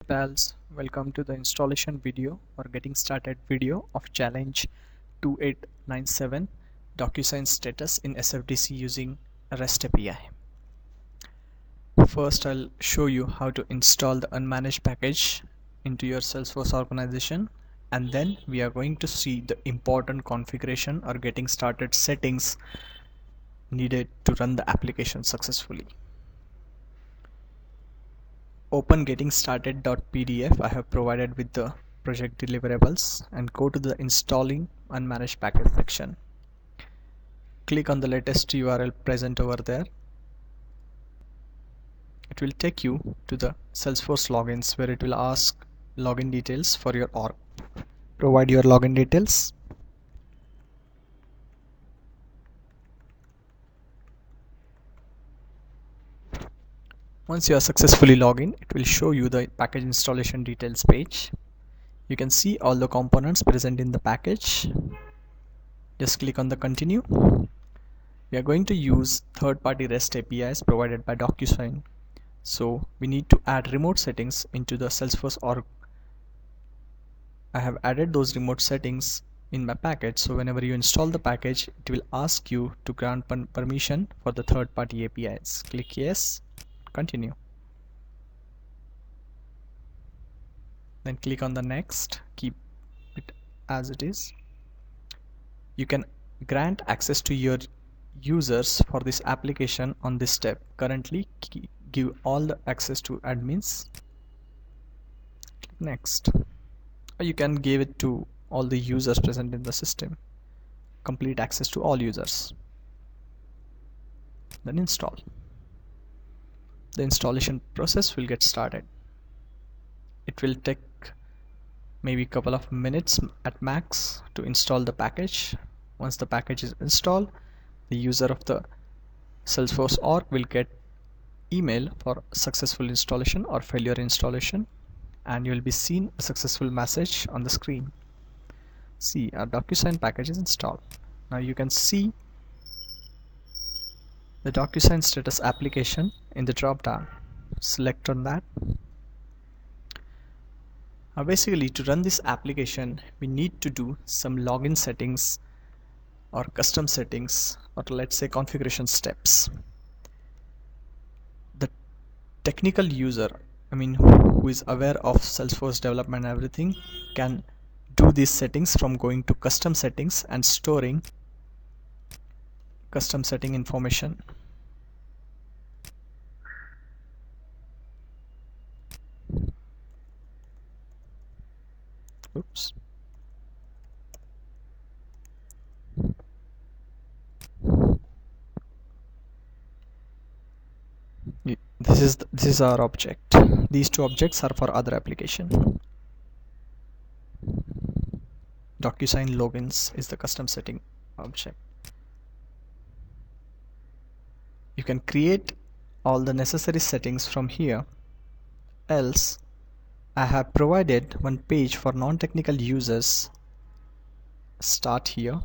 pals, welcome to the installation video or getting started video of challenge 2897 DocuSign status in SFDC using REST API. First I'll show you how to install the unmanaged package into your Salesforce organization, and then we are going to see the important configuration or getting started settings needed to run the application successfully. Open getting started.pdf I have provided with the project deliverables and go to the installing unmanaged package section. Click on the latest URL present over there. It will take you to the Salesforce logins where it will ask login details for your org. Provide your login details. Once you are successfully logged in, it will show you the package installation details page. You can see all the components present in the package. Just click on the continue. We are going to use third-party REST APIs provided by DocuSign. So we need to add remote settings into the Salesforce org. I have added those remote settings in my package, so whenever you install the package, it will ask you to grant permission for the third-party APIs. Click yes, continue. Then click on the next, keep it as it is. You can grant access to your users for this application on this step. Currently give all the access to admins. Click next. Or you can give it to all the users present in the system. Complete access to all users. Then install. The installation process will get started. It will take maybe a couple of minutes at max to install the package. Once the package is installed, the user of the Salesforce org will get email for successful installation or failure installation, and you will be seen a successful message on the screen. See, our DocuSign package is installed. Now you can see the DocuSign status application in the drop down. Select on that. Now basically, to run this application, we need to do some login settings or custom settings, or let's say configuration steps. The technical user, who is aware of Salesforce development and everything, can do these settings from going to custom settings and storing custom setting information. Oops. This is our object. These two objects are for other application. DocuSign logins is the custom setting object. You can create all the necessary settings from here. Else, I have provided one page for non-technical users. Start here.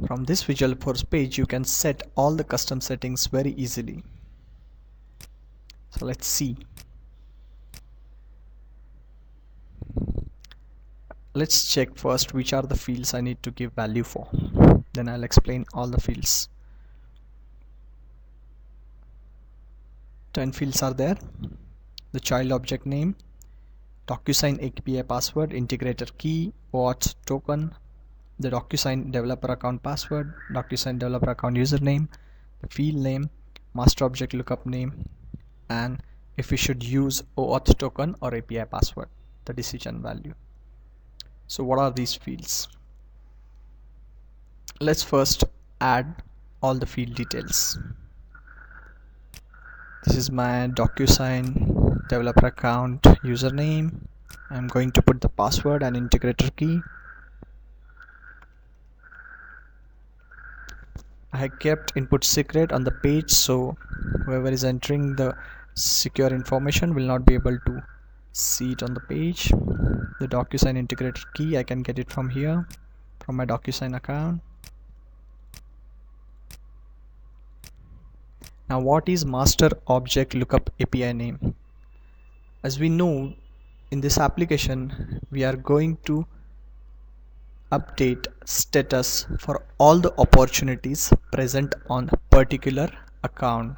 From this Visualforce page, you can set all the custom settings very easily. So let's see. Let's check first which are the fields I need to give value for. Then I'll explain all the fields. 10 fields are there. The child object name, DocuSign API password, integrator key, OAuth token, the DocuSign developer account password, DocuSign developer account username, the field name, master object lookup name, and if we should use OAuth token or API password, the decision value. So what are these fields? Let's first add all the field details. This is my DocuSign developer account username. I'm going to put the password and integrator key. I have kept input secret on the page, so whoever is entering the secure information will not be able to see it on the page. The DocuSign integrator key, I can get it from here, from my DocuSign account. Now what is master object lookup API name? As we know, in this application we are going to update status for all the opportunities present on particular account,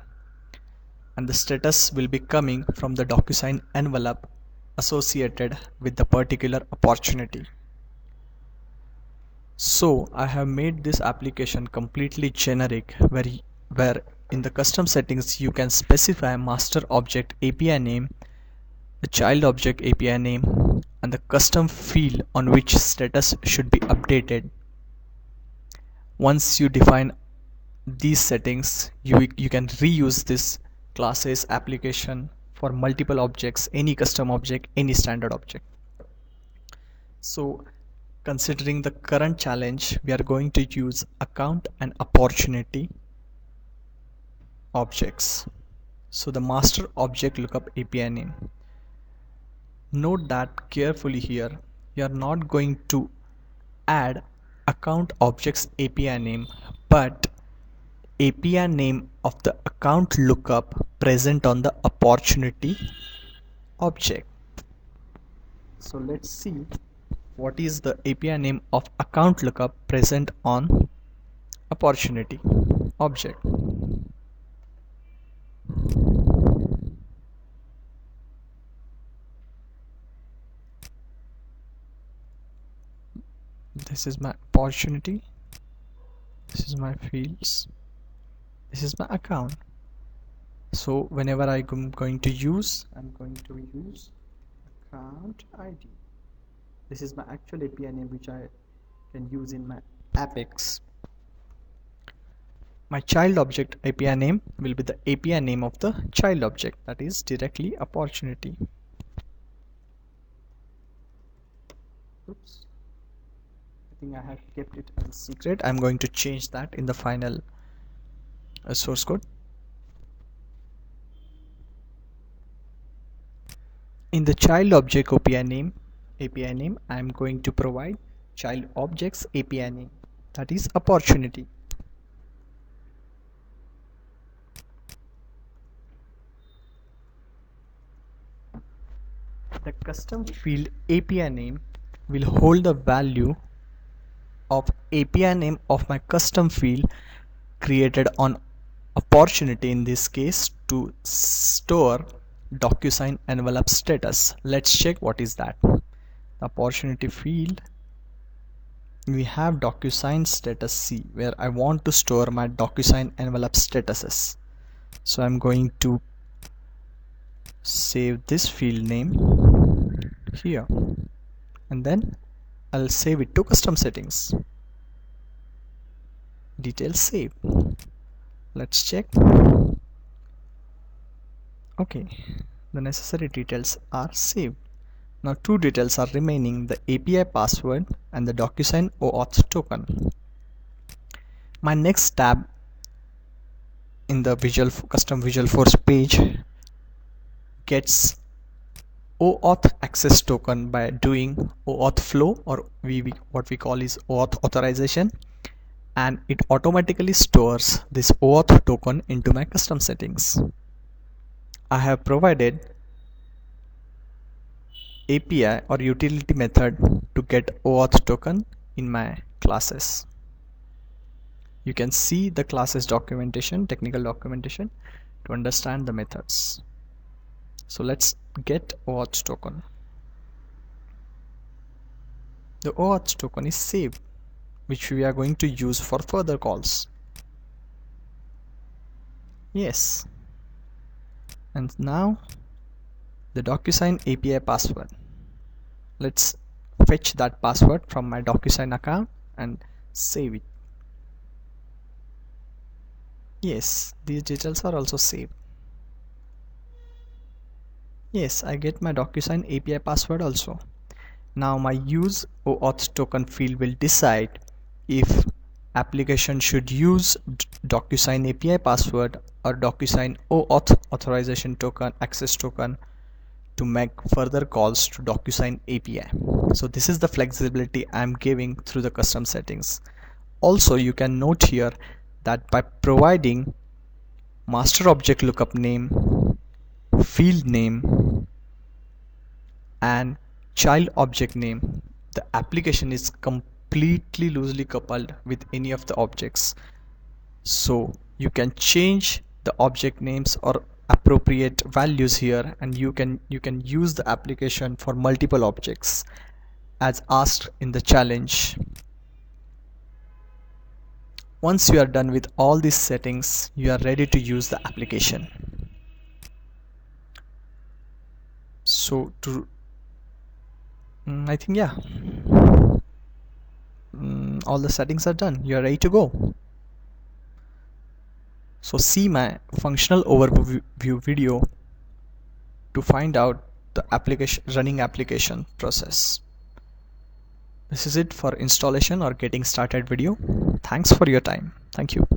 and the status will be coming from the DocuSign envelope associated with the particular opportunity. So I have made this application completely generic, where in the custom settings you can specify master object API name, the child object API name, and the custom field on which status should be updated. Once you define these settings, you can reuse this classes application for multiple objects, any custom object, any standard object. So considering the current challenge, we are going to use account and opportunity objects. So the master object lookup API name. Note that carefully here, you are not going to add account objects API name, but API name of the account lookup present on the opportunity object. So let's see what is the API name of account lookup present on opportunity object. This is my opportunity, this is my fields, this is my account. So whenever I'm going to use account ID. This is my actual API name which I can use in my Apex. My child object API name will be the API name of the child object, that is directly opportunity. Oops, I think I have kept it as a secret. I'm going to change that in the final source code. In the child object API name, I am going to provide child objects API name, that is opportunity. The custom field API name will hold the value of API name of my custom field created on opportunity, in this case to store DocuSign envelope status. Let's check what is that. The opportunity field, we have DocuSign status C, where I want to store my DocuSign envelope statuses. So I'm going to save this field name here, and then I'll save it to custom settings. Details saved. Let's check. Okay, the necessary details are saved. Now two details are remaining, the API password and the DocuSign OAuth token. My next tab in the custom Visualforce page gets OAuth access token by doing OAuth flow, or what we call is OAuth authorization, and it automatically stores this OAuth token into my custom settings. I have provided API or utility method to get OAuth token in my classes. You can see the classes documentation, technical documentation, to understand the methods. So let's get OAuth token. The OAuth token is saved, which we are going to use for further calls. Yes. And now the DocuSign API password. Let's fetch that password from my DocuSign account and save it. Yes, these details are also saved. Yes, I get my DocuSign API password also. Now my use OAuth token field will decide if application should use DocuSign API password or DocuSign OAuth authorization token, access token, to make further calls to DocuSign API. So this is the flexibility I am giving through the custom settings. Also, you can note here that by providing master object lookup name, field name, and child object name. The application is completely loosely coupled with any of the objects, so you can change the object names or appropriate values here, and you can use the application for multiple objects as asked in the challenge. Once you are done with all these settings, you are ready to use the application. So I think, yeah, all the settings are done. You are ready to go. So see my functional overview video to find out the running application process. This is it for installation or getting started video. Thanks for your time. Thank you.